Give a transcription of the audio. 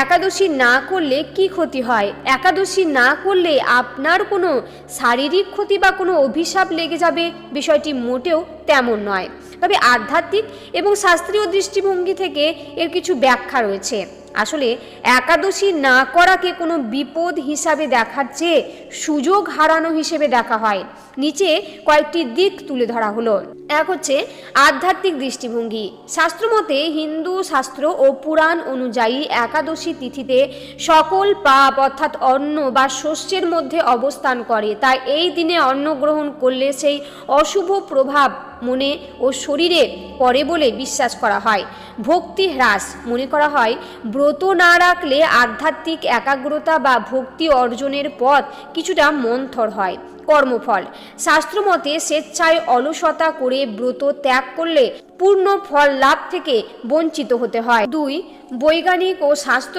একাদশী না করলে কি ক্ষতি হয়? একাদশী না করলে আপনার কোনো শারীরিক ক্ষতি বা কোনো অভিশাপ লেগে যাবে, বিষয়টি মোটেও তেমন নয়। তবে আধ্যাত্মিক এবং শাস্ত্রীয় দৃষ্টিভঙ্গি থেকে এর কিছু ব্যাখ্যা রয়েছে। আসলে একাদশী না করাকে কোনো বিপদ হিসাবে দেখার চেয়ে সুযোগ হারানো হিসেবে দেখা হয়। নিচে কয়েকটি দিক তুলে ধরা হলো। এক হচ্ছে আধ্যাত্মিক দৃষ্টিভঙ্গি। শাস্ত্রমতে হিন্দু শাস্ত্র ও পুরাণ অনুযায়ী একাদশী তিথিতে সকল পাপ অর্থাৎ অন্ন বা শস্যের মধ্যে অবস্থান করে, তাই এই দিনে অন্ন গ্রহণ করলে সেই অশুভ প্রভাব মনে ও শরীরে পড়ে বলে বিশ্বাস করা হয়। ভক্তি হ্রাস। মনে করা হয় ব্রত না রাখলে আধ্যাত্মিক একাগ্রতা বা ভক্তি অর্জনের পথ কিছুটা মন্থর হয়। কর্মফল। শাস্ত্রমতে স্বেচ্ছায় অলসতা করে ব্রত ত্যাগ করলে পূর্ণ ফল লাভ থেকে বঞ্চিত হতে হয়। 2. বৈজ্ঞানিক ও স্বাস্থ্য